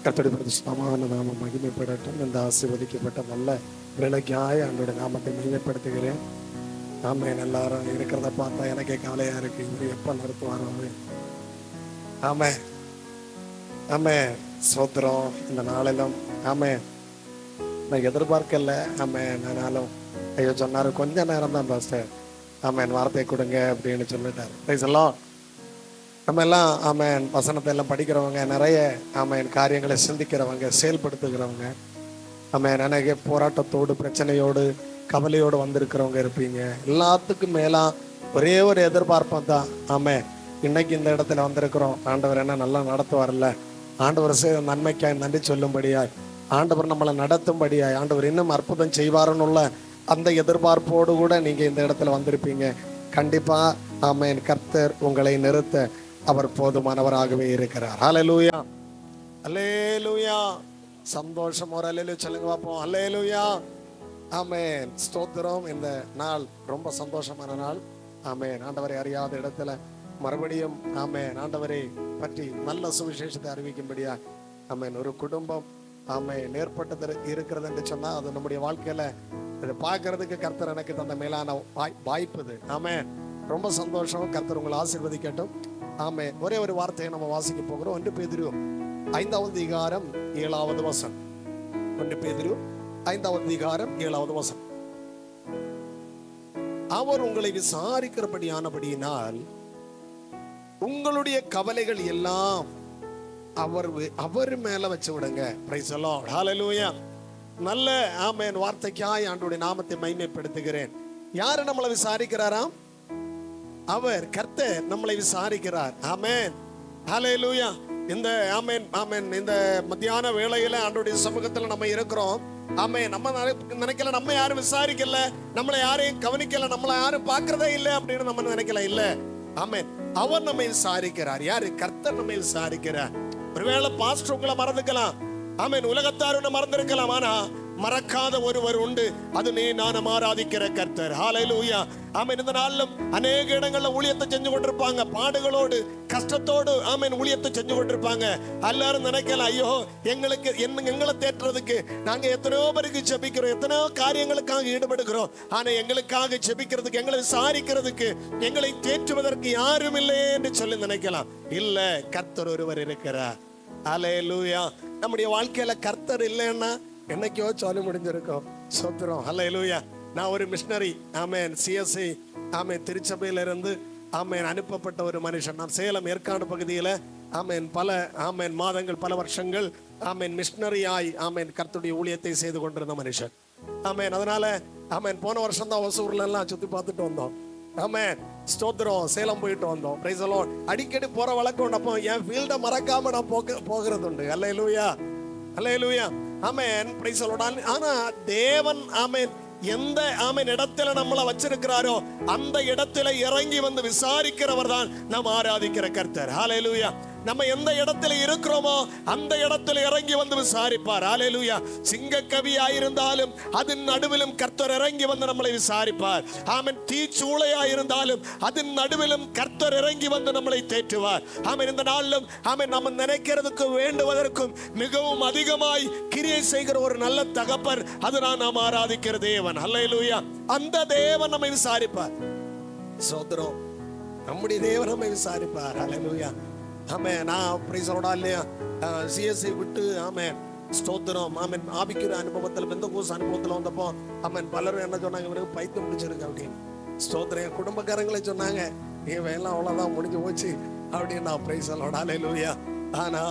கர்த்தருடைய பரிசுத்தமான நாமம் மகிமைப்படட்டும். இந்த ஆசீர்வதிக்கப்பட்ட நல்ல விலைக்காய் ஆண்டோட நாமத்தை மகிமைப்படுத்துகிறேன். ஆமென். எல்லாரும் இருக்கிறத பார்த்தா எனக்கே கவலையா இருக்கு. இவர் எப்ப நிறுத்துவாரோ? ஆமென் ஆமென். சோத்திரம். இந்த நாளிலும் ஆமென். நான் எதிர்பார்க்கல. ஆமென். ஆனாலும் ஐயோ சொன்னாரு, கொஞ்ச நேரம் தான் பாஸ்டர் ஆமென் வார்த்தை கொடுங்க அப்படின்னு சொல்லிட்டாரு. Price the Lord. நம்ம எல்லாம் ஆமென் வசனத்தை எல்லாம் படிக்கிறவங்க, நிறைய ஆமென் காரியங்களை சிந்திக்கிறவங்க, செயல்படுத்துகிறவங்க, ஆமென் அநேக போராட்டத்தோடு பிரச்சனையோடு கவலையோடு வந்திருக்கிறவங்க இருப்பீங்க. எல்லாத்துக்கும் மேலா ஒரே ஒரு எதிர்பார்ப்பம் தான். ஆமென் இன்னைக்கு இந்த இடத்துல வந்திருக்கிறோம். ஆண்டவர் என்ன நல்லா நடத்துவார்ல, ஆண்டவர் நன்மைக்காய் நன்றி சொல்லும்படியாய், ஆண்டவர் நம்மளை நடத்தும்படியாய், ஆண்டவர் இன்னும் அற்புதம் செய்வாருன்னு உள்ள அந்த எதிர்பார்ப்போடு கூட நீங்க இந்த இடத்துல வந்திருப்பீங்க. கண்டிப்பா ஆமென் கர்த்தர் உங்களை நிறுத்த அவர் போதுமானவராகவே இருக்கிறார். ஹல்லேலூயா ஹல்லேலூயா. சந்தோஷம் ஒரு அல்லேலூயா சொல்லுங்க பாப்போம். ஹல்லேலூயா ஆமென். ஸ்தோத்திரம். இந்த நாள் ரொம்ப சந்தோஷமான நாள். ஆமென். ஆண்டவரை அறியாத இடத்துல மறுபடியும் ஆமென் ஆண்டவரை பற்றி நல்ல சுவிசேஷத்தை அறிவிக்கும்படியா ஆமென் ஒரு குடும்பம் ஆமென் ஏற்பட்டது இருக்கிறது என்று சொன்னா அது நம்முடைய வாழ்க்கையில இதை பார்க்கறதுக்கு கர்த்தர் எனக்கு தந்த மேலான வாய்ப்பு இது. ஆமென். ரொம்ப சந்தோஷம். கர்த்தர் உங்களை ஆசீர்வதிக்கட்டும். ஆமென். ஒரே ஒரு வார்த்தையை நம்ம வாசிக்க போகிறோம். 1 பேதுரு 5வது அதிகாரம் 7வது வசனம். 1 பேதுரு 5வது அதிகாரம் 7வது வசனம். அவர் உங்களை விசாரிக்கிறபடியானபடியினால் உங்களுடைய கவலைகள் எல்லாம் அவர் மேல வச்சு விடுங்க. Praise the lord. ஹல்லேலூயா. நல்ல ஆமென் வார்த்தைக்காய் ஆண்டவருடைய நாமத்தை மகிமைப்படுத்துகிறேன். யாரு நம்மளை விசாரிக்கிறாராம்? அவர் கர்த்தர் நம்மளை விசாரிக்கிறார். ஆமென் ஹல்லேலூயா. இந்த ஆமென் ஆமென் இந்த மத்தியான வேளையில ஆண்டவருடைய சமூகத்துல நம்ம இருக்கிறோம். ஆமென். நம்ம நினைக்கல நம்ம யாரும் விசாரிக்கல, நம்மளை யாரையும் கவனிக்கல, நம்மளை யாரும் பார்க்கறதே இல்லை அப்படின்னு நம்ம நினைக்கல. இல்ல ஆமென். அவர் நம்மை விசாரிக்கிறார். யாரு? கர்த்தர் நம்மை விசாரிக்கிறார். ஒருவேளை பாஸ்டர் உங்களை மறந்துக்கலாம், ஆமென் உலகத்தார் மறந்திருக்கலாம், ஆனா மறக்காத ஒருவர் உண்டு. அது நீ நானும் ஆராதிக்கிற கர்த்தர். ஹல்லேலூயா ஆமென். இந்த நாளிலும் அநேக இடங்கள்ல ஊழியத்தை செஞ்சு கொண்டிருப்பாங்க, பாடுகளோடு கஷ்டத்தோடு ஆமென் ஊழியத்தை செஞ்சு கொண்டிருப்பாங்க. எல்லாரும் நினைக்கலாம், ஐயோ எங்களுக்கு எங்களை தேற்றுறதுக்கு நாங்க எத்தனையோ பேருக்கு ஜெபிக்கிறோம், எத்தனையோ காரியங்களுக்காக ஈடுபடுகிறோம், ஆனா எங்களுக்காக ஜெபிக்கிறதுக்கு, எங்களை விசாரிக்கிறதுக்கு, எங்களை தேற்றுவதற்கு யாரும் இல்லையே என்று சொல்லி நினைக்கலாம். இல்ல, கர்த்தர் ஒருவர் இருக்கிறார். ஹல்லேலூயா. நம்முடைய வாழ்க்கையில கர்த்தர் இல்லைன்னா என்னைக்கோ சொல்லி முடிஞ்சிருக்கும். சோத்திரம். ஹல்லேலூயா. நான் ஒரு மிஷனரி ஆமென் சிஎஸ்ஐ ஆமென் திருச்சபையில இருந்து ஆமென் அனுப்பப்பட்ட ஒரு மனுஷன். நான் சேலம் ஏற்காடு பகுதியில ஆமென் பல ஆமென் மாதங்கள் பல வருஷங்கள் ஆமென் மிஷனரியாய் ஆமென் கர்த்தருடைய ஊழியத்தை செய்து கொண்டிருந்த மனுஷன். ஆமென். அதனால ஆமென் போன வருஷம் தான் ஒசூர்ல எல்லாம் சுத்தி பார்த்துட்டு வந்தோம். ஆமென் ஸ்தோத்திரம். சேலம் போயிட்டு வந்தோம். Price the Lord. அடிக்கடி போற வழக்கம். அப்போ என் ஃபீல்ட மறக்காம நான் போகிறது உண்டு. ஹல்லேலூயா ஹல்லேலூயா ஆமென். Praise the lord. ஆனா தேவன் ஆமென் எந்த ஆமென் இடத்துல நம்மளை வச்சிருக்கிறாரோ அந்த இடத்துல இறங்கி வந்து விசாரிக்கிறவர் தான் நாம் ஆராதிக்கிற கர்த்தர். ஹல்லேலூயா. நம்ம எந்த இடத்துல இருக்கிறோமோ அந்த இடத்துல இறங்கி வந்து விசாரிப்பார். ஹல்லேலூயா. சிங்கக்கவியாயிருந்தாலும் அதன் நடுவிலும் கர்த்தர் இறங்கி வந்து நம்மளை விசாரிப்பார். ஆமென். தீச்சூளையாயிருந்தாலும் அதன் நடுவிலும் கர்த்தர் இறங்கி வந்து நம்மளை தேற்றுவார். ஆமென். இந்த நாளிலும் ஆமென் நம்ம நினைக்கிறதுக்கு வேண்டுவதற்கும் மிகவும் அதிகமாய் கிரியை செய்கிற ஒரு நல்ல தகப்பர், அதுதான் நாம் ஆராதிக்கிற தேவன். ஹல்லேலூயா. அந்த தேவன் நம்மை விசாரிப்பார். சோதரம். நம்முடைய தேவன் நம்மை விசாரிப்பார். ஹல்லேலூயா ஆமென். நான் பிரைஸ் தி லார்ட் இல்லையா சிஎஸ்ஐ விட்டு ஆமென் ஸ்தோத்திரம் ஆமென் ஆபிக்கிற அனுபவத்தில் பெந்தகோஸ் அனுபவத்தில் வந்தப்போ ஆமென் பலரும் என்ன சொன்னாங்க, இவருக்கு பைத்தியம் முடிச்சிருக்கு அப்படின்னு. ஸ்தோத்திரம். என் குடும்பக்காரங்களே சொன்னாங்க, இவெல்லாம் அவ்வளவுதான் முடிஞ்சு போச்சு அப்படின்னு. நான் பிரைஸ் தி லார்ட் ஹல்லேலூயா. ஆனா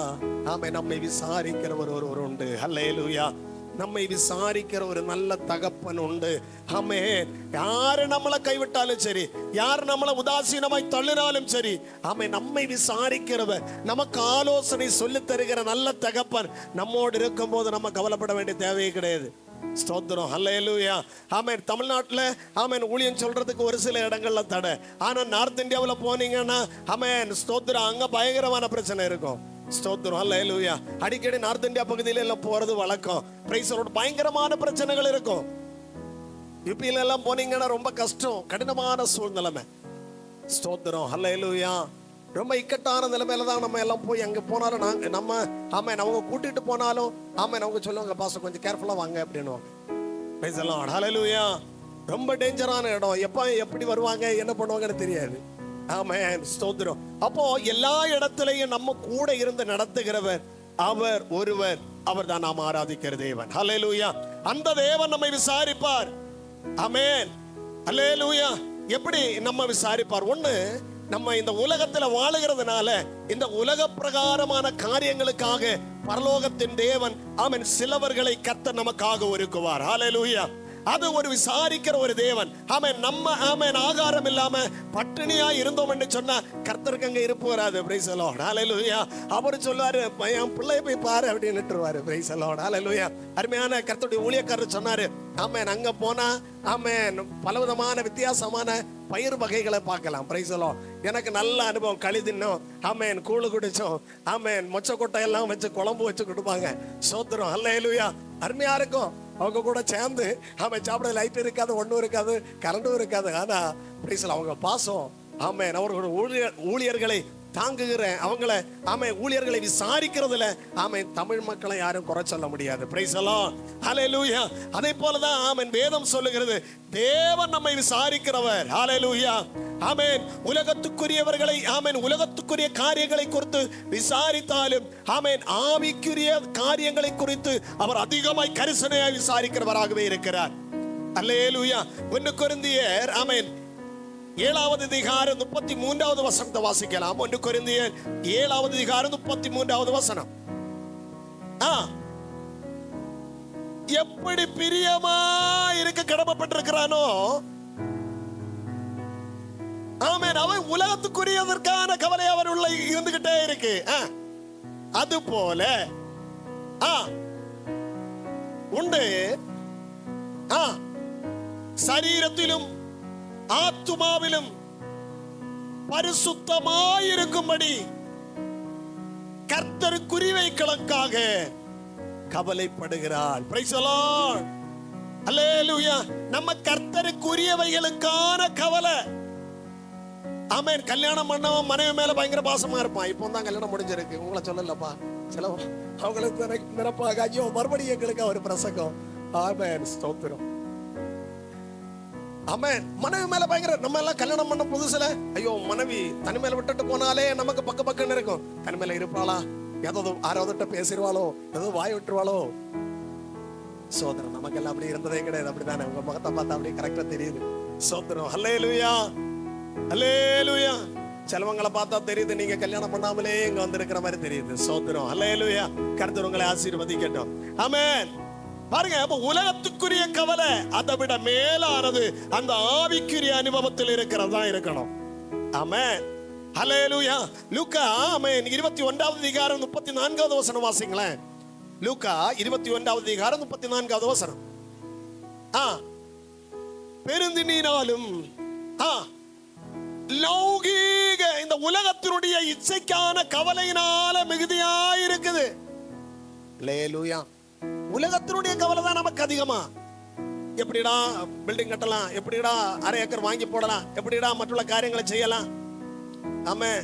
ஆமென் நம்மை விசாரிக்கிற ஒருவர் உண்டு. ஹல்லேலூயா. நம்மை விசாரிக்கிற ஒரு நல்ல தகப்பன் உண்டு. ஆமென். யாரு நம்மளை கைவிட்டாலும் சரி, யார் நம்மளை உதாசீனமாய் தள்ளினாலும் சரி, ஆமென் நம்மை விசாரிக்கிறவர், நமக்கு ஆலோசனை சொல்லி தருகிற நல்ல தகப்பன் நம்மோடு இருக்கும் போது நம்ம கவலைப்பட வேண்டிய தேவையே கிடையாது. ஸ்தோத்திரம். ஹல்லேலூயா ஆமென். தமிழ்நாட்டுல ஆமென் ஊழியம் சொல்றதுக்கு ஒரு சில இடங்கள்ல தடை. ஆனா நார்த் இந்தியாவுல போனீங்கன்னா ஆமென் ஸ்தோத்திரம் அங்க பயங்கரமான பிரச்சனை இருக்கும். ஸ்தோத்திரம். ஹல்லேலூயா. அடிக்கடி நார்த் இந்தியா பகுதியில எல்லாம் போறது வழக்கம். Price the Lord. பயங்கரமான பிரச்சனைகள் இருக்கும். யூபியில எல்லாம் போனீங்கன்னா ரொம்ப கஷ்டம், கடினமான சூழ்நிலைமை. ஸ்தோத்திரம். ஹல்லேலூயா ரொம்ப இக்கட்டான நிலைமையில தான் நம்ம எல்லாம் போய் அங்க போனாலும் நம்ம ஆமென் அவங்க கூட்டிட்டு போனாலும் ஆமென் அவங்க சொல்லுவாங்க, பாஸ்டர் கொஞ்சம் கேர்ஃபுல்லா வாங்க அப்படின்னுவாங்க. பிரைஸ் தி லார்ட், ஹல்லேலூயா. ரொம்ப டேஞ்சரான இடம், எப்படி வருவாங்க என்ன பண்ணுவாங்கன்னு தெரியாது. ஆமென், ஸ்தோத்திரம். அப்போ எல்லா இடத்திலையும் நம்ம கூட இருந்து நடத்துகிறவர் அவர் ஒருவர், அவர் தான் நாம் ஆராதிக்கிற தேவன். ஹல்லேலூயா. அந்த தேவன் நம்மை விசாரிப்பார். ஆமென், ஹல்லேலூயா. எப்படி நம்ம விசாரிப்பார்? ஒண்ணு, நம்ம இந்த உலகத்துல வாழுகிறதுனால இந்த உலக பிரகாரமான காரியங்களுக்காக பரலோகத்தின் தேவன் ஆமென் சிலவர்களை கர்த்தர் நமக்காக ஒருக்குவார். ஹல்லேலூயா. அது ஒரு விசாரிக்கிற ஒரு தேவன். ஆமென், நம்ம ஆமென் ஆகாரம் இல்லாம பட்டினியா இருந்தோம் என்று சொன்னா கர்த்தருக்கு அங்க இருப்பு வராது. பிரைஸ் தி லார்ட், ஹல்லேலூயா. அவர் சொல்லுவாரு, என் பிள்ளையை போய் பாரு அப்படின்னுட்டுருவாரு. பிரைஸ் தி லார்ட், ஹல்லேலூயா. அருமையான கர்த்தருடைய ஊழியக்காரர் சொன்னாரு, ஆமென் அங்க போனா ஆமென் பலவிதமான வித்தியாசமான பயிர் வகைகளை பார்க்கலாம். Price the Lord. எனக்கு நல்ல அனுபவம். களி தின்னோம், ஆமென் கூழு குடிச்சோம், ஆமென் மொச்சக்கொட்டை எல்லாம் வச்சு குழம்பு வச்சு கொடுப்பாங்க. சோத்திரம், ஹல்லேலூயா. அருமையா இருக்கும். அவங்க கூட சேர்ந்து ஆமென் சாப்பிட லைட் இருக்காது, ஒன்றும் இருக்காது, கரண்டும் இருக்காது. ஆனா பிரைஸ் தி லார்ட், அவங்க பாசம் ஆமென் அவர்களுடைய ஊழியர்களை தாங்குகிற அவங்கள ஆமென் ஊழியர்களை விசாரிக்கிறதுல ஆமென் தமிழ் மக்களை யாரும் குறை சொல்ல முடியாது. பிரைஸ் தி லார்ட், ஹல்லேலூயா. அதே போலதான் ஆமென் வேதம் சொல்லுகிறது, தேவன் நம்மை விசாரிக்கிறவர். ஹல்லேலூயா. ஆமென், உலகத்துக்குரியவர்களை ஆமென் உலகத்துக்குரிய காரியங்களை குறித்து விசாரித்தாலும் ஆமென் ஆவிக்குரிய காரியங்களை குறித்து அவர் அதிகமாய் கரிசனையாய் விசாரிக்கிறவராகவே இருக்கிறார். அல்லேலூயா. 1 கொரிந்தியர் ஆமென் 7வது அதிகாரம் 33வது வசனத்தை வாசிக்கலாம். 1 கொரிந்தியர் 7வது அதிகாரம் 33வது வசனம். எப்படி பிரியமா இருக்க கடமைப்பட்டிருக்கிறானோ ஆமென் அவன் உலகத்துக்குரியதற்கான கவலை அவர் உள்ள இருந்துகிட்டே இருக்கு. அது போல உண்டு சரீரத்திலும் ஆத்துமாவிலும் பரிசுத்தமாயிருக்கும்படி கர்த்தருக்குரியவைகளுக்காக கவலைப்படுகிறாள். பிரைஸ் தி லார்ட், அல்லேலூயா. நம்ம கர்த்தருக்குரியவைகளுக்கான கவலை. ஆமென். கல்யாணம் பண்ணவன் மனைவி மேல பயங்கர பாசமா இருப்பான். இப்போ தான் கல்யாணம் முடிஞ்சிருக்கு, உங்களை சொல்லலப்பா, சில அவங்களுக்கு நினைப்பாங்க, ஐயோ மறுபடியும் எங்களுக்கு ஒரு பிரசங்கம். ஆமென், ஸ்தோத்திரம். ஆமென். மனைவி மேல பயங்கர, நம்ம எல்லாம் கல்யாணம் பண்ண புதுசுல ஐயோ மனைவி தனிமையில விட்டுட்டு போனாலே நமக்கு பக்க பக்கன்னு இருக்கும். தனிமையில இருப்பாளா, ஏதோ ஆரோக்கிட்ட பேசிடுவாளோ, ஏதோ வாய் விட்டுருவாளோ. சோதரம் நமக்கெல்லாம் அப்படி இருந்ததே கிடையாது. அப்படித்தானே? உங்க முகத்தை பார்த்தா அப்படி கரெக்டா தெரியுது. சோதரம், ஹல்லேலூயா, ஹல்லேலூயா. செலவங்களை பார்த்தா தெரியுது, நீங்க கல்யாணம் பண்ணாமலே இங்க வந்திருக்கிற மாதிரி தெரியுது. சோதரம், ஹல்லேலூயா. கர்த்தர் உங்களை ஆசீர்வதிக்கட்டும். ஆமென். பாருங்க, அப்ப உலகத்துக்குரிய கவலை அதை விட மேலானது அந்த ஆவிக்குரிய அனுபவத்தில் இருக்கிறதா இருக்கணும். ஆமென், ஹல்லேலூயா. லூக்கா ஆமென் 21வது அதிகாரம் 34வது வசனம் வாசிங்களேன். லூக்கா 21வது அதிகாரம் 34வது வசனம். பெருந்தினாலும் லௌகீக இந்த உலகத்தினுடைய இச்சைக்கான கவலையினால மிகுதியாயிருக்குது. ஹல்லேலூயா. உலகத்தினுடைய கவலை தான் நமக்கு அதிகமா. எப்படிடா பில்டிங் கட்டலாம், எப்படிடா அரை ஏக்கர் வாங்கி போடலாம், எப்படிடா மற்ற காரியங்களை செய்யலாம். ஆமென்.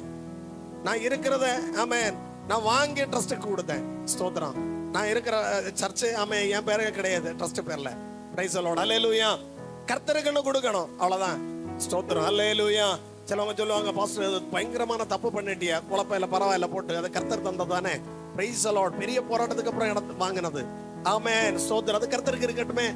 நான் இருக்கிறத ஆமென் நான் வாங்கி ட்ரஸ்டுக்கு கொடுத்தேன். ஸ்தோத்திரம். நான் இருக்கிற சர்ச்சு ஆமென் என் பேரே கிடையாது, ட்ரஸ்ட் பேர்ல. பிரைஸ் தி லார்ட், ஹல்லேலூயா. கர்த்தருக்குன்னு கொடுக்கணும், அவ்வளவுதான். ஸ்தோத்திரம், ஹல்லேலூயா. சிலவங்க சொல்லுவாங்க, பாஸ்டர் பயங்கரமான தப்பு பண்ணிட்டியா, குழப்பம் பரவாயில்ல போட்டு, அது கர்த்தர் தந்ததானே. Price the Lord. பெரிய போராட்டத்துக்கு அப்புறம் இடத்து வாங்கினது. ஆமென், ஸ்தோத்திரம். அது கர்த்தருக்கு இருக்கட்டுமே.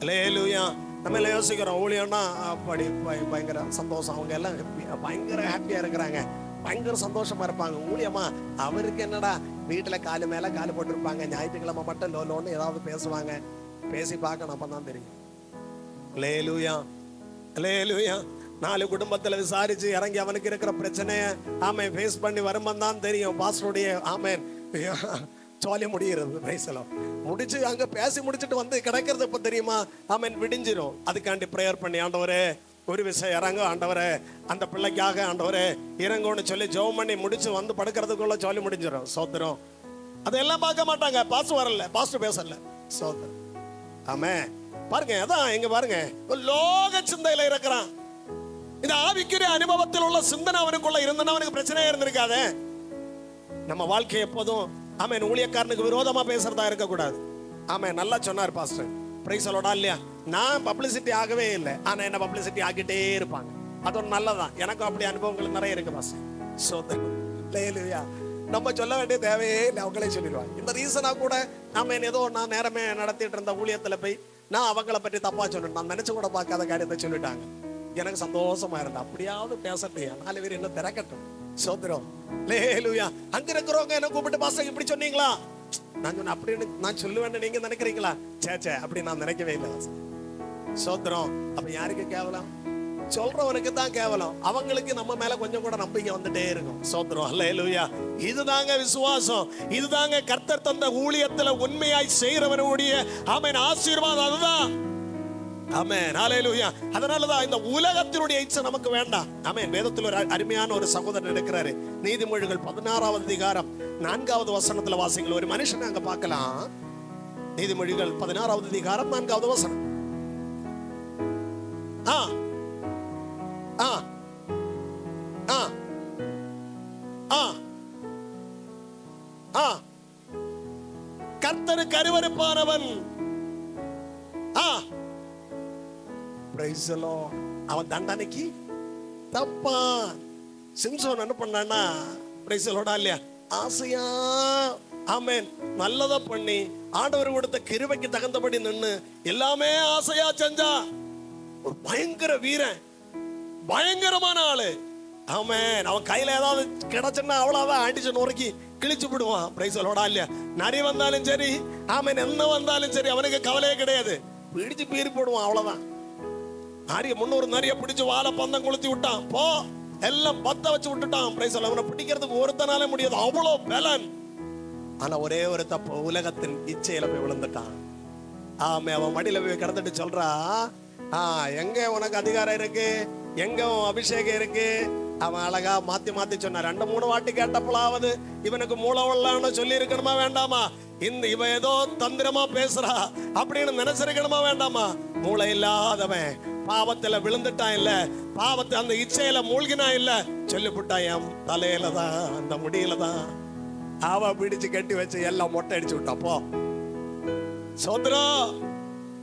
ஹல்லேலூயா. நம்ம எல்லாம் யோசிக்கிறோம், ஊழியம்னா அப்படி பயங்கர சந்தோஷம், அவங்க எல்லாம் பயங்கர ஹாப்பியா இருக்கிறாங்க, பயங்கர சந்தோஷமா இருப்பாங்க. ஊழியமா அவருக்கு என்னடா, வீட்டுல காலு மேல காலு போட்டிருப்பாங்க, ஞாயிற்றுக்கிழமை மட்டும் லோன்னு ஏதாவது பேசுவாங்க. பேசி பார்க்கணும், அப்பதான் தெரியும். ஹல்லேலூயா, ஹல்லேலூயா. 4 குடும்பத்துல விசாரிச்சு இறங்கி அவனுக்கு இருக்கிற பிரச்சனைய ஆமென் ஃபேஸ் பண்ணி வரும்போது தான் தெரியும் பாஸ்டருடைய ஆமென் ஜாலி முடிகிறது. வயசுலாம் முடிச்சு அங்க பேசி முடிச்சுட்டு வந்து கிடைக்கிறது இப்ப தெரியுமா, ஆமென் விடிஞ்சிரும். அதுக்காண்டி ப்ரேயர் பண்ணி, ஆண்டவரே ஒரு விஷயம் இறங்க, ஆண்டவரே அந்த பிள்ளைக்காக ஆண்டவரே இறங்கும்னு சொல்லி ஜெபம் பண்ணி முடிச்சு வந்து படுக்கிறதுக்குள்ள ஜாலி முடிஞ்சிடும். சோத்திரம். அதெல்லாம் பார்க்க மாட்டாங்க. பாஸ்டர் வரல, பாஸ்டர் பேசல. சோத்திரம். ஆமென். பாருங்க, அதான் எங்க பாருங்க லோக சிந்தையில இருக்கிறான். இந்த ஆவிக்குரிய அனுபவத்தில் உள்ள சிந்தனை அவனுக்குள்ள இருந்தா அவனுக்கு பிரச்சனையே இருந்திருக்காதே. நம்ம வாழ்க்கை எப்போதும் ஆமென் ஊழியக்காரனுக்கு விரோதமா பேசுறதா இருக்கக்கூடாது. ஆமென். நல்லா சொன்னார் பாஸ்டர். பிரைஸ் அலோடா இல்லையா? நான் பப்ளிசிட்டி ஆகவே இல்லை, ஆனா என்ன பப்ளிசிட்டி ஆகிட்டே இருப்பாங்க. அது ஒரு நல்லதான். எனக்கும் அப்படி அனுபவங்கள் நிறைய இருக்கு பாஸ்டர். சோதனையா நம்ம சொல்ல வேண்டிய தேவையே இல்லை, அவங்களே சொல்லிடுவாங்க. இந்த ரீசனா கூட நாம ஏதோ நான் நேரமே நடத்திட்டு இருந்த ஊழியத்துல போய் நான் அவங்கள பற்றி தப்பா சொன்னேன், நான் நினைச்சு கூட பார்க்காத காரியத்தை சொல்லிட்டாங்க. எனக்கு சந்தோஷமா இருந்தா அப்படியாவது பேசட்டையா, 4 பேர் என்ன திறக்கட்டும். சோதரம் லேலுயா. அங்க இருக்கிறவங்க என்ன கூப்பிட்டு பாஸ்டர் இப்படி சொன்னீங்களா, நான் சொன்னேன் அப்படின்னு நான் சொல்லுவேன்னு நீங்க நினைக்கிறீங்களா? சே அப்படி நான் நினைக்கவே இல்லை. சோதரம். அப்ப யாருக்கு கேவலம்? சொல்றவனுக்கு தான் கேவலம். அவங்களுக்கு நம்ம மேல கொஞ்சம் கூட நம்பிக்கை வந்துட்டே இருக்கும். சோதரம். அல்லேலூயா. இதுதாங்க விசுவாசம். இதுதாங்க கர்த்தர் தந்த ஊழியத்துல உண்மையாய் செய்யறவனுடைய ஆமென் ஆசீர்வாதம். அதுதான். ஆமென். அல்லேலூயா. அதனாலதான் இந்த உலகத்தினுடைய இச்சை நமக்கு வேண்டாம். ஆமென். வேதத்தில் ஒரு அருமையான ஒரு சகோதரர் இருக்கிறாரு. நீதிமொழிகள் 16வது அதிகாரம் 4வது வசனத்துல வாசிங்கள். ஒரு மனுஷனை அங்க பார்க்கலாம். நீதிமொழிகள் 16வது அதிகாரம் 4வது வசனம். கர்த்தருக்கு அருவருப்பானவன் அவன் தண்டனைக்கு தப்பான். சிம்சோன் என்ன பண்ணான்னா இல்லையா, ஆசையா ஆமென் நல்லதா பண்ணி ஆண்டவர் கொடுத்த கிருபைக்கு தகுந்தபடி நின்னு எல்லாமே ஆசையா செஞ்சா. ஒரு பயங்கர வீரன், பயங்கரமான ஆளு. ஆமென். அவன் கையில ஏதாவது கிடைச்சுன்னா அவ்வளவுதான் அடிச்சு நொறுக்கி கிழிச்சு விடுவான். பிரைஸ் லோடா இல்லையா? நரி வந்தாலும் சரி, ஆமென் என்ன வந்தாலும் சரி அவனுக்கு கவலையே கிடையாது. பிடிச்சு பீறி போடுவான், அவ்வளவுதான். நரிய 300 நரிய பிடிச்சு வாழை பந்தம் கொளுத்தி விட்டான். போ எல்லாம் பத்த வச்சு விட்டுட்டான். பிரைஸ் அவனை பிடிக்கிறதுக்கு ஒருத்தனாலே முடியாது, அவ்வளோ பலன். ஆனா ஒரே ஒரு தப்பு, உலகத்தின் இச்சையில போய் விழுந்துட்டான். ஆமே. அவன் மடியில போய் கிடந்துட்டு சொல்றா, எங்க உனக்கு அதிகாரம் இருக்கு, எங்க அபிஷேகம் இருக்கு. அவன் அழகா மாத்தி மாத்தி சொன்னான். 2-3 வாட்டி கேட்டப்பலாவது இவனுக்கு மூலவள்ளான்னு சொல்லி இருக்கணுமா வேண்டாமா? இவன் ஏதோ தந்திரமா பேசுறா அப்படின்னு நினைச்சிருக்கணுமா வேண்டாமா? மூளை இல்லாதவன் பாவத்துல விழுந்துட்டான் இல்ல, பாவத்தை அந்த இச்சையில மூழ்கினா இல்ல, சொல்லிவிட்டான் என் தலையில தான் அந்த முடியில தான். அவ பிடிச்சு கட்டி வச்சு எல்லாம் மொட்டை அடிச்சு விட்டா. போ சோதரம்.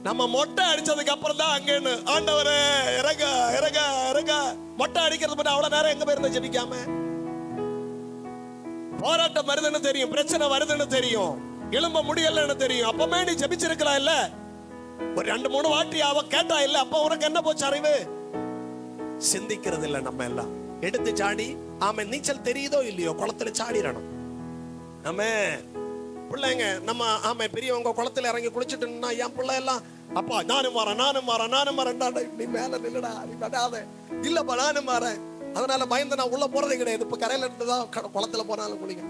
நம்ம மொட்டை அடிச்சதுக்கு அப்புறம் தான் அங்கன்னு ஆண்டவரே இறங்க இறங்க இறங்க. மொட்டை அடிக்கிறது பத்தி அவ்வளவு நேரம் எங்க போயிருந்த ஜெபிக்காம? போராட்டம் வருதுன்னு தெரியும், பிரச்சனை வருதுன்னு தெரியும், எழும்ப முடியலன்னு தெரியும். அப்பமே நீ ஜெபிச்சிருக்கலாம் இல்ல? ஒரு 2-3 வாட்டி அவ கேட்டா இல்ல, அப்ப உனக்கு என்ன போச்சு அறிவு? சிந்திக்கிறது இல்ல. நம்ம எல்லாம் எடுத்து சாடி ஆமே நீச்சல் தெரியுதோ இல்லையோ குளத்துல சாடிடணும். ஆமே. பிள்ளைங்க நம்ம ஆமே பெரியவங்க குளத்துல இறங்கி குளிச்சுட்டுன்னா என் பிள்ளை எல்லாம் அப்பா நானும் வரேன் நீ மேல நில்லுடா, நீ நடாத. இல்லப்பா நானும் வரேன். அதனால பயந்து நான் உள்ள போறதே கிடையாது. இப்ப கரையில இருந்துதான் குளத்துல போனாலும் குளிங்க.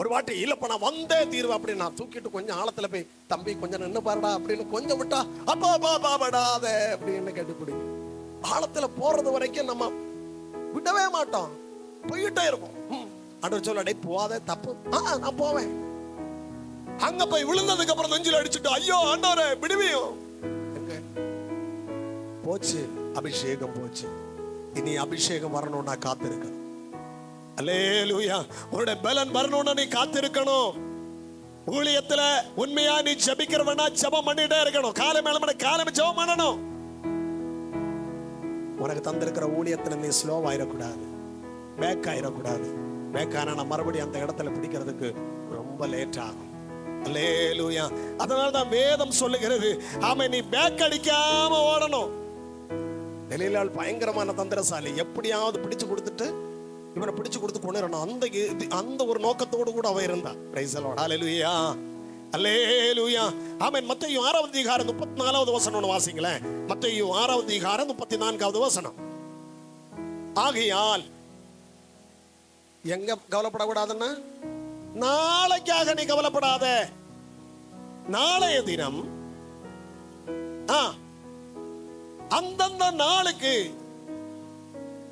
ஒரு வாட்டி இல்லப்பா நான் வந்தே தீர்வு அப்படின்னு நான் தூக்கிட்டு கொஞ்சம் ஆழத்துல போய் தம்பி கொஞ்சம் நின்று பாருடா அப்படின்னு கொஞ்சம் விட்டா அப்பா பாடாத அப்படின்னு கேட்டு குடிங்க. ஆழத்துல போறது வரைக்கும் நம்ம விடவே மாட்டோம், போயிட்டே இருப்போம். ஆண்டவர் சொல்ல போவாத தப்பு, நான் போவேன். அங்க போய் விழுந்ததுக்கு அப்புறம் நெஞ்சில அடிச்சுட்டு ஐயோ ஆண்டவரே விடுவியும். போச்சு அபிஷேகம் போச்சு. இனி அபிஷேகம் வரணும்னா காத்திருக்கணும். அல்லேலூயா. உன்னுடைய பலன் வரணும்னா நீ காத்திருக்கணும். ஊழியத்துல உண்மையா நீ ஜெபிக்கிறவனா ஜெபம் பண்ணிட்டே இருக்கணும். காலை மேல காலை ஜெபம் பண்ணணும். உனக்கு தந்திருக்கிற ஊழியத்துல நீ ஸ்லோவாயிடக்கூடாது, பேக் ஆயிடக்கூடாது. பேக்கான நான் மறுபடியும் அந்த இடத்துல பிடிக்கிறதுக்கு ரொம்ப லேட் ஆகும். அல்லேலூயா. அதனால தான் வேதம் சொல்லுகிறது ஆமே நீ பேக் அடிக்காம ஓடணும். தெலீலாள் பயங்கரமான தந்திரசாலி. எப்படியாவது பிடிச்சு கொடுத்துட்டு இவனை பிடிச்சு கொடுத்து கொண்டு அந்த ஒரு நோக்கத்தோடு கூட அவன் இருந்தான். Praise the lord. ஹல்லேலூயா. அல்லேலூயா. ஆமென். மத்தேயு 6வது அதிகாரம் 34வது வசனம் வாசிங்களேன். மத்தேயு 6வது அதிகாரம் 34வது வசனம். ஆகையால் எங்க கவலைப்படக்கூடாதுன்னா நாளைக்காக நீ கவலைப்படாத. நாளைய தினம் அந்தந்த நாளுக்கு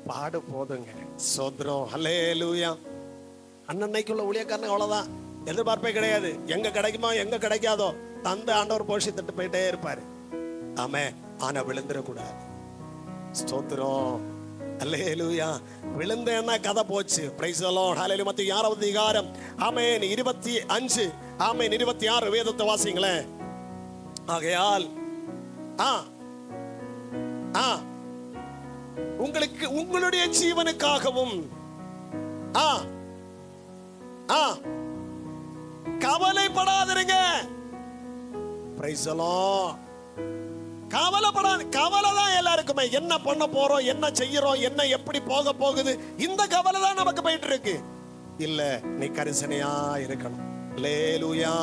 பாடு போதுங்க. சோத்ரம். ஹல்லேலூயா. அன்னைக்குள்ள ஊழியக்காரன் அவ்வளவுதான், எதிர்பார்ப்பே கிடையாது. எங்க கிடைக்குமா எங்க கிடைக்காதோ தந்த ஆண்டவர் போஷித்துட்டு போயிட்டே இருப்பாரு. ஆமே. ஆனா விழுந்துடக்கூடாது. ஸ்தோத்திரம். அல்லேலூயா. விழுந்தேன்னா கதை போச்சு. Praise the lord. ஹல்லேலூயா. மத்தேயு 6வது அதிகாரம் ஆமென் 25 ஆமென் 26 வேதத்தை வாசிங்களேன். ஆகையால் உங்களுக்கு உங்களுடைய ஜீவனுக்காகவும் கவலைப்படாதீங்க. Price the Lord. கவலைப்படாது. கவலை தான் எல்லாருக்குமே. என்ன பண்ண போறோம், என்ன செய்யறோம், என்ன எப்படி போக போகுது, இந்த கவலை தான் நமக்கு போயிட்டு இருக்கு. இல்ல, நீ கரிசனையா இருக்கணும். அல்லேலூயா,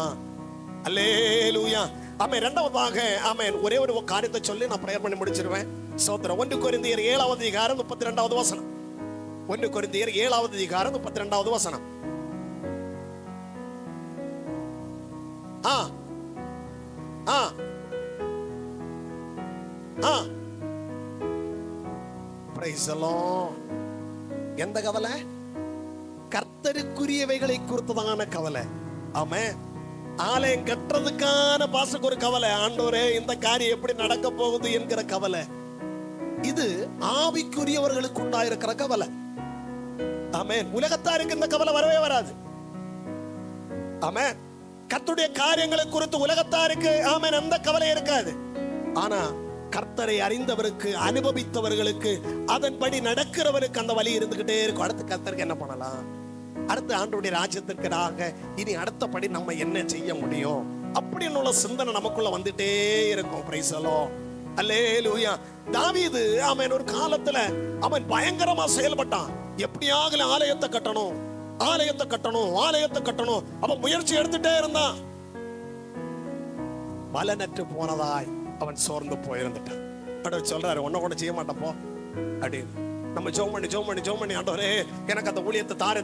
அல்லேலூயா. ஆமென். இரண்டாவதாக ஆமென் ஒரே ஒரு காரியத்தை சொல்லி நான் பிரேயர் பண்ணி முடிச்சிருவேன். ஸ்தோத்திரம். 1 கொரிந்தியர் 7வது அதிகாரம் 32வது வசனம். 1 கொரிந்தியர் 7வது அதிகாரம் 32வது வசனம். Price the Lord. எந்த கவலை? கர்த்தருக்குரியவைகளை குறித்ததான கவலை. ஆமென். ஆலயம் கட்டுறதுக்கான பாசக்கு ஒரு கவலை. ஆண்டவரே, இந்த காரியம் எப்படி நடக்க போகுது என்கிற கவலை. இது ஆவிக்குரியவர்களுக்கு உண்டாயிருக்கிற கவலை. ஆமென். உலகத்தாருக்கு இந்த கவலை வரவே வராது. ஆமென். கர்த்தருடைய காரியங்களை குறித்து உலகத்தாருக்கு ஆமென் அந்த கவலை இருக்காது. ஆனா கர்த்தரை அறிந்தவருக்கு, அனுபவித்தவர்களுக்கு, அதன்படி நடக்கிறவருக்கு அந்த வலி இருந்துகிட்டே இருக்கும். அடுத்து கர்த்தருக்கு என்ன பண்ணலாம், அடுத்து ஆண்டவருடைய ராஜ்யத்திற்காக இனி அடுத்தபடி நம்ம என்ன செய்ய முடியும் அப்படின்னு உள்ள சிந்தனை நமக்குள்ள வந்துட்டே இருக்கும். Praise the lord. அல்லேலூயா. தாவீது ஆமென் ஒரு காலத்துல அவன் பயங்கரமா செயல்பட்டான். எப்படியாவது ஆலயத்தை கட்டணும், ஆலயத்தை கட்டணும், ஆலயத்தை கட்டணும். அவன் முயற்சி எடுத்துட்டே இருந்தான். பலனற்று போனதாய் அவன் சோர்ந்து போயிருந்துட்டான். ஆண்டவர் சொல்றாரு, ஒன்ன கூட செய்ய மாட்டப்போ அப்படின்னு. நம்ம ஜெபம் பண்ணி ஆண்டவரே எனக்கு அந்த ஊழியத்தை தாரு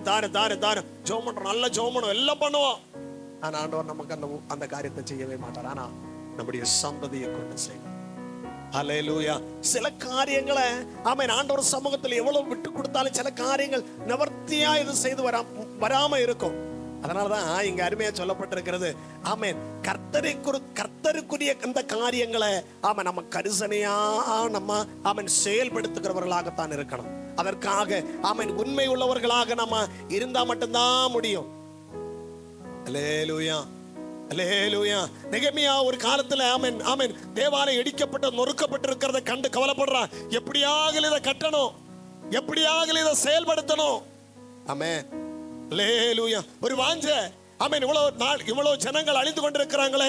ஜெபம் பண்றோம், நல்ல ஜெபம் பண்ணுவோம், எல்லாம் பண்ணுவோம். ஆனா ஆண்டவர் நமக்கு அந்த காரியத்தை செய்யவே மாட்டார். ஆனா நம்முடைய சந்ததியை கொண்டு செய்வோம். அல்லேலூயா. சில காரியங்களை ஆமென் ஆண்டவர் சமூகத்தில் எவ்வளவு விட்டு கொடுத்தாலும் சில காரியங்கள் நிவர்த்தியா இது செய்து வராம இருக்கும். அதனாலதான் இங்க அருமையா சொல்லப்பட்டிருக்கிறது. ஆமென். கர்த்தருக்குரிய அந்த காரியங்களை ஆமென் நம்ம கரிசனையா நம்ம ஆமென் செயல்படுத்துகிறவர்களாகத்தான் இருக்கணும். அதற்காக ஆமென் உண்மை உள்ளவர்களாக நம்ம இருந்தா மட்டும்தான் முடியும். அல்லேலூயா, அல்லேலூயா. நெகேமியா ஒரு காலத்துல ஆமென் ஆமென் தேவாலயம் இடிக்கப்பட்டு நொறுக்கப்பட்டு இருக்கிறத கண்டு கவலைப்படுறான். எப்படியாக இதை கட்டணும், எப்படியாக இதை செயல்படுத்தணும். ஆமென். அல்லேலூயா. ஒரு வாஞ்ச ஆமென். இவ்வளவு ஜனங்கள் அழிந்து கொண்டிருக்கிறாங்களே,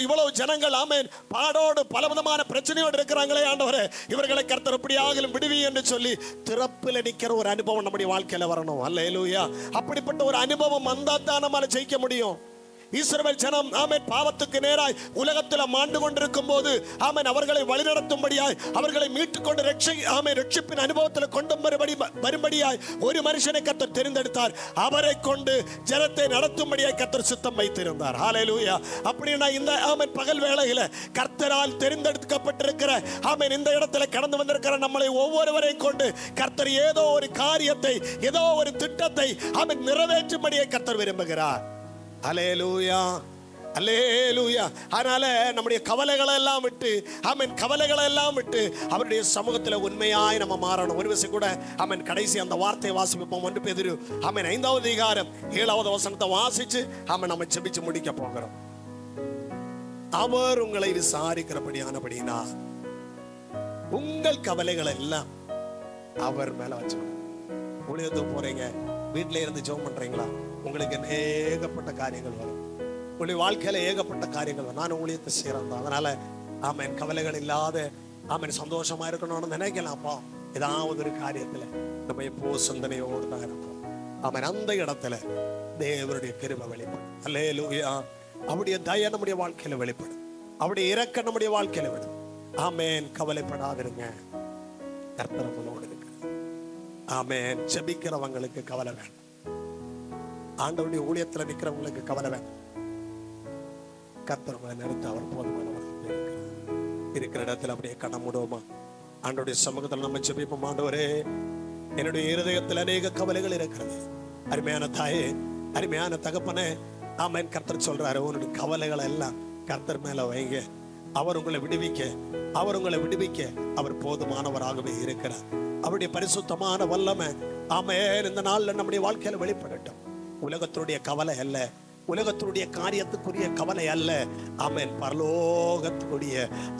இவ்வளவு ஜனங்கள் ஆமென் பாடோடு பலவிதமான பிரச்சனையோடு இருக்கிறாங்களே, ஆண்டவரே இவர்களை கர்த்தர் எப்படியாக விடுவி என்று சொல்லி திறப்பில் நிற்கிற ஒரு அனுபவம் நம்முடைய வாழ்க்கையில வரணும். அல்லேலூயா. அப்படிப்பட்ட ஒரு அனுபவம் வந்தா தான் நம்மால ஜெயிக்க முடியும். இஸ்ரவேல் ஜனம் ஆமென் பாவத்துக்கு நேராய் உலகத்தில் மாண்டு கொண்டிருக்கும் போது ஆமென் அவர்களை வழிநடத்தும்படியாய், அவர்களை மீட்டுக்கொண்டு ரட்சிப்பின் அனுபவத்தில் கொண்டு வரும்படியாய் ஒரு மனுஷனை கர்த்தர் தெரிந்தெடுத்தார். அவரை கொண்டு ஜனத்தை நடத்தும்படியாய் கர்த்தர் சித்தம் வைத்திருந்தார். ஹல்லேலூயா. அப்படின்னா இந்த ஆமென் பகல் வேளையில கர்த்தரால் தெரிந்தெடுக்கப்பட்டிருக்கிற ஆமென் இந்த இடத்துல கடந்து வந்திருக்கிற நம்மளை ஒவ்வொருவரை கொண்டு கர்த்தர் ஏதோ ஒரு காரியத்தை, ஏதோ ஒரு திட்டத்தை ஆமென் நிறைவேற்றும்படியாய் கர்த்தர் விரும்புகிறார். அல்லேலூயா, அல்லேலூயா. அதனால நம்முடைய கவலைகளை எல்லாம் விட்டு ஆமென் கவலைகளை எல்லாம் விட்டு அவருடைய சமூகத்துல உண்மையாய் நம்ம மாறணும். ஒரு விஷயம் கூட ஆமென் கடைசி அந்த வார்த்தையை வாசிப்போம். 1 பேதுரு ஆமென் 5வது அதிகாரம் 7வது வசனத்தை வாசிச்சு ஆமென் நம்ம ஜெபிச்சு முடிக்க போகிறோம். அவர் உங்களை விசாரிக்கிறபடியானபடினா உங்கள் கவலைகளை எல்லாம் அவர் மேல வச்சுக்கணும். ஊழியத்துக்கு போறீங்க, வீட்டில இருந்து ஜெபம் பண்றீங்களா, உங்களுக்கு ஏகப்பட்ட காரியங்கள் வரும். உங்களுடைய வாழ்க்கையில ஏகப்பட்ட காரியங்கள் வரும். நான் ஊழியத்தை செய்யறேன், அதனால ஆமென் கவலைகள் இல்லாத ஆமென் சந்தோஷமா இருக்கணும்னு நினைக்கலாம்ப்பா. ஏதாவது ஒரு காரியத்துல நம்ம எப்போ சிந்தனையோடு தான் இருப்போம். ஆமென். அந்த இடத்துல தேவனுடைய கிருபை வெளிப்படும். அல்லேலூயா. அவருடைய தயை நம்முடைய வாழ்க்கையில வெளிப்படும். அவருடைய இரக்கம் நம்முடைய வாழ்க்கையில விடும். ஆமென். கவலைப்படாதிருங்க, கர்த்தர் உங்களோடு இருக்கிறார். ஆமென். ஜெபிக்கிறவங்களுக்கு கவலை வேண்டாம். ஆண்டவருடைய ஊழியத்துல நிக்கிறவங்களுக்கு கவலை வேண்டாம். கர்த்தர் உங்களை நிறுத்த அவர் போதுமானவர் இருக்கிற இடத்துல அப்படியே கண்ண மூடுவோமா? ஆண்டவருடைய சமூகத்தில் நம்ம ஜெபிப்போம். ஆண்டவரே, என்னுடைய இருதயத்தில் அநேக கவலைகள் இருக்கிறது. அருமையான தாயே, அருமையான தகப்பனே, ஆமென். கர்த்தர் சொல்றாரு, உன்னுடைய கவலைகளை எல்லாம் கர்த்தர் மேல வைங்க. அவர் உங்களை விடுவிக்க அவர் போதுமானவராகவே இருக்கிறார். அவருடைய பரிசுத்தமான வல்லமை ஆமென் இந்த நாள்ல நம்முடைய வாழ்க்கையில வெளிப்படட்டும். உலகத்தினுடைய கவலை அல்ல, உலகத்தினுடைய காரியத்துக்குரிய கவலை அல்ல. ஆமென். பரலோகத்துக்குரிய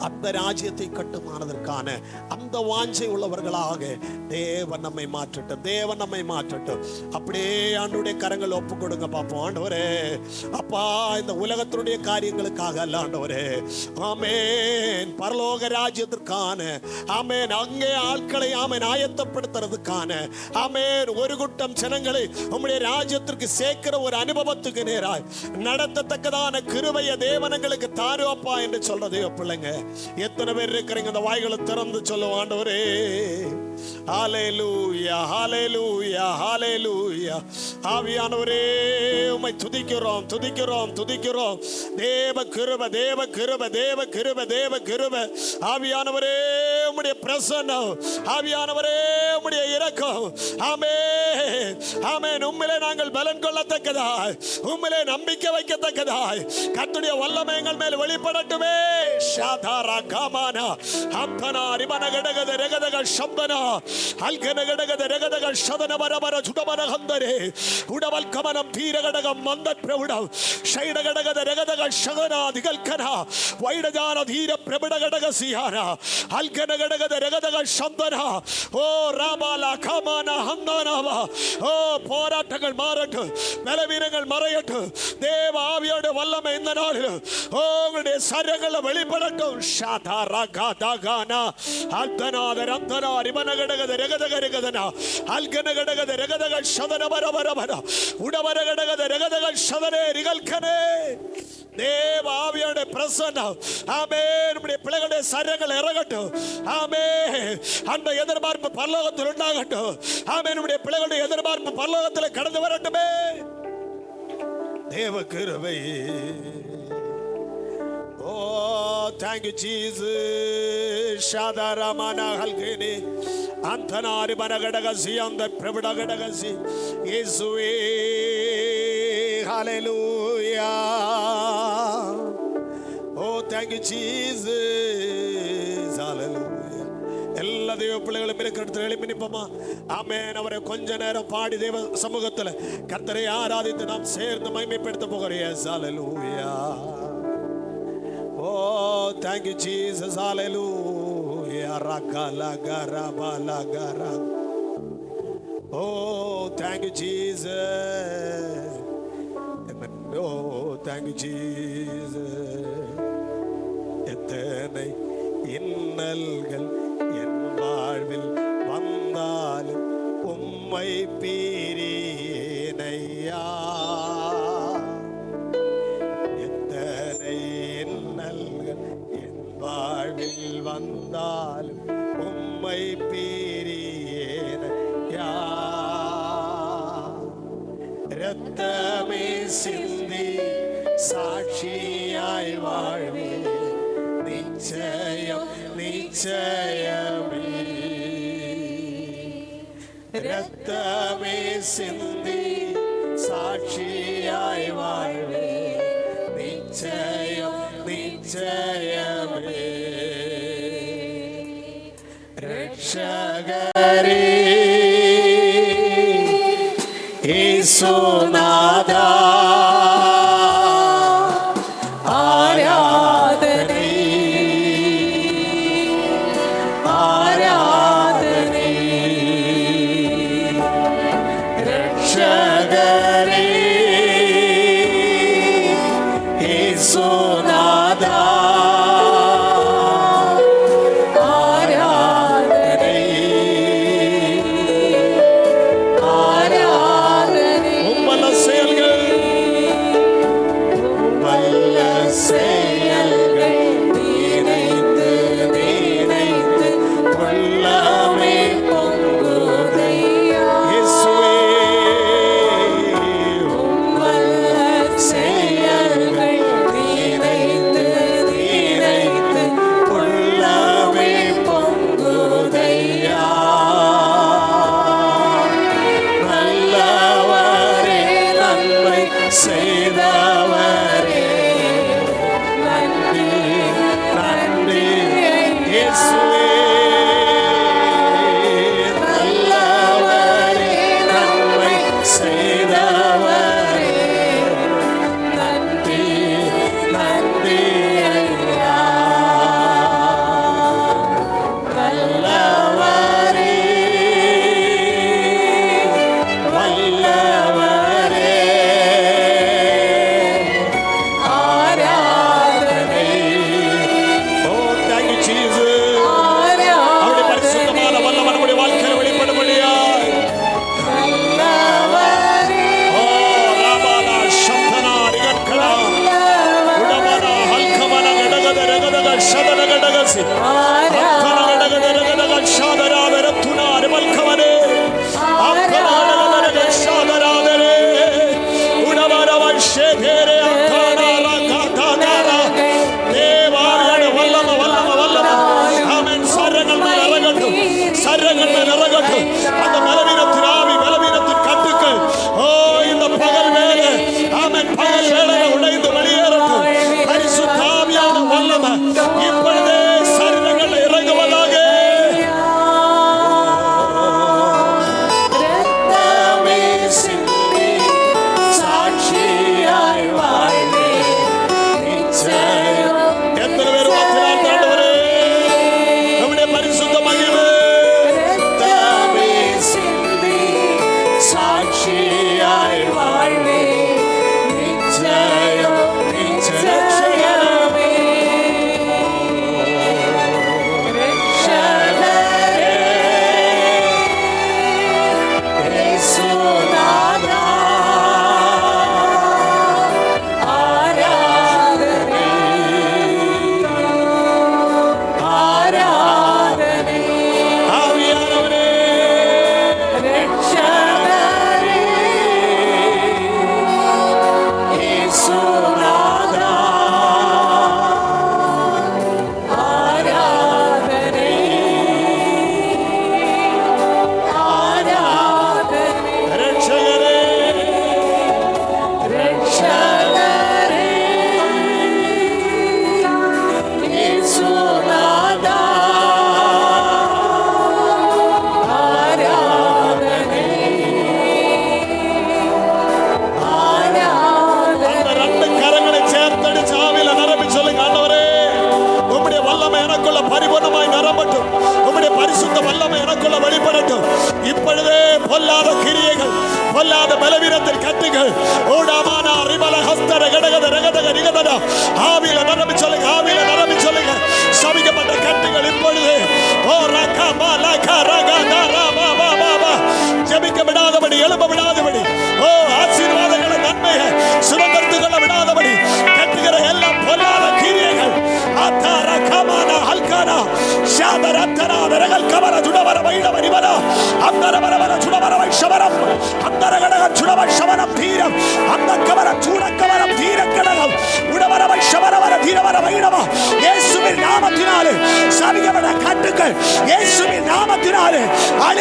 அந்த ராஜ்யத்தை கட்டுமானதற்கான அந்த வாஞ்சை உள்ளவர்களாக தேவன் நம்மை மாற்றட்டும். அப்படியே ஆண்டவருடைய கரங்கள் ஒப்பு கொடுங்க பார்ப்போம். ஆண்டவரே அப்பா, இந்த உலகத்தினுடைய காரியங்களுக்காக அல்ல ஆண்டவரே, ஆமென், பரலோக ராஜ்யத்திற்கான ஆமென் அங்கே ஆட்களை ஆமென் ஆயத்தப்படுத்துறதுக்கான ஆமென் ஒரு கூட்டம் ஜனங்களை உம்முடைய ராஜ்யத்திற்கு சேர்க்கிற ஒரு அனுபவத்துக்கு நேராக நடத்தத்தக்கதான கிருபைய தேவனங்களுக்கு தாருவப்பா என்று சொல்றதே பிள்ளைங்க. எத்தனை பேர் இருக்கிறீங்க? அந்த வாய்களை திறந்து சொல்லுவோம். ஆண்டவரே ஹல்லேலூயா, ஹல்லேலூயா, ஹல்லேலூயா. ஆவியானவரே உம்மை துதிக்கிறோம். தேவ கிருபை. ஆவியானவரே உம்முடைய பிரசன்னம், ஆவியானவரே உம்முடைய இரக்கம். ஆமென், ஆமென். உம்மிலே நாங்கள் பலன் கொள்ளத்தக்கதாய், உம்மிலே நம்பிக்கை வைக்கத்தக்கதாய் கர்த்தருடைய வல்லமை எங்கள் மேல் வெளிப்படட்டுமே. ஷாதாரா காமானா அம்பனா ரிபன கடகத ரகதக சம்பனா அல்கன கடகத ரகதக சதன பரபர சுடபர ஹந்தரே உடவல் கமனம் தீர கடகம் மந்த பிரவுடம் ஷைட கடகத ரகதக சகனா திகல்கனா வைடஜான தீர பிரபட கடக சியானா அல்கன கடகத ரகதக சம்பனா. ஓ ராமாலா காமானா ஹந்தானாவா. ஓ போராட்டங்கள் மாறட்டும், பலவீனங்கள் மறையட்டும். தேவ ஆவியோட வல்லமை இந்த நாளில் உங்களுடைய சரீரங்களை வெளிப்படட்டும். ஷாதாரா காதாகானா அல்தனாத ரந்தனா ரிபனகடகத ரகதகரகதனா அல்கனகடகத ரகதக சதன பரபரபர உடபரகடகத ரகதக சதனே ரிகல்கனே. தேவ ஆவியோட பிரசன்னம் ஆமென் நம்முடைய பிள்ளைகளுடைய சரீரங்கள் இறங்கட்டும். ஆமென். அந்த எதிர்பார்ப்பு பரலோகத்தில் உண்டாகட்டும். ஆமென். நம்முடைய பிள்ளைகளுடைய எதிர்பார்ப்பு பரலோகத்தில் கடந்து வரட்டுமே. தேவ கிருபை. ஓ thank you Jesus. ஷாதாரமானா ஹல்கேனி அந்தனாரி பனகடகசி அந்த பிரபடகடகசி இயேசுவே. ஹல்லேலூயா. ஓ thank you Jesus. ஹல்லேலூயா. எல்லா தேவ பிள்ளைகளும் இருக்கிற இடத்துல எழுப்பி நிற்போமா? ஆமென். அவரை கொஞ்ச நேரம் பாடி தேவ சமூகத்தில் கர்த்தரை ஆராதித்து நாம் சேர்ந்து மகிமைப்படுத்த போகிறோம். ஹல்லேலூயா. Oh, thank you Jesus. Hallelujah. Rakala gara bala gara. Oh, thank you Jesus. Amen. Oh, thank you Jesus. எத்தனை இன்னல்கள் என் வாழ்வில் வந்தாலும் உம்மை பிரியேனையா. எத்தனை இன்னல்கள் என் வாழ்வில் வந்தாலும் உம்மை பிரியேனையா. இரத்தமே சிந்தி சாட்சியாய் வாழ்வே நிச்சயம் நிச்சயமே. இரத்தமே சிந்தி சாட்சியாய் வாழ்வே நிச்சயம் நிச்சயமே. ரட்சகரே இயேசுநாதா ஆராதனை ஆராதனை. ரட்சகரே இயேசுநாதா ஆராதனை ஆராதனை. உம்மல செயல்கள் நினைத்து நினைத்து உள்ளமே பொங்குதையா. இயேசுவே உம்மல செயல்கள் நினைத்து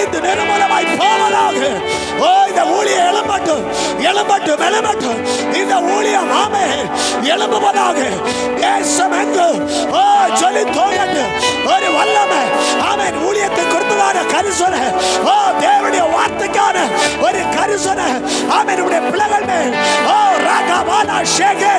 அழிந்து நிர்மூலமாய் போவதாக. ஓ இந்த ஊழியம் எழும்பட்டும், எழும்பட்டும், எழும்பட்டும். இந்த ஊழியம் ஆமென் எழும்புவதாக. தேசம் எங்கு ஓ சொல்லி தோங்கட்டு ஒரு வல்லமை ஆமென் ஊழியத்தை கொடுத்ததான கரிசனை, ஓ தேவனுடைய வார்த்தைக்கான ஒரு கரிசனை ஆமென் உடைய பிள்ளைகள் மேல் ஓ ராகவானா ஷேகே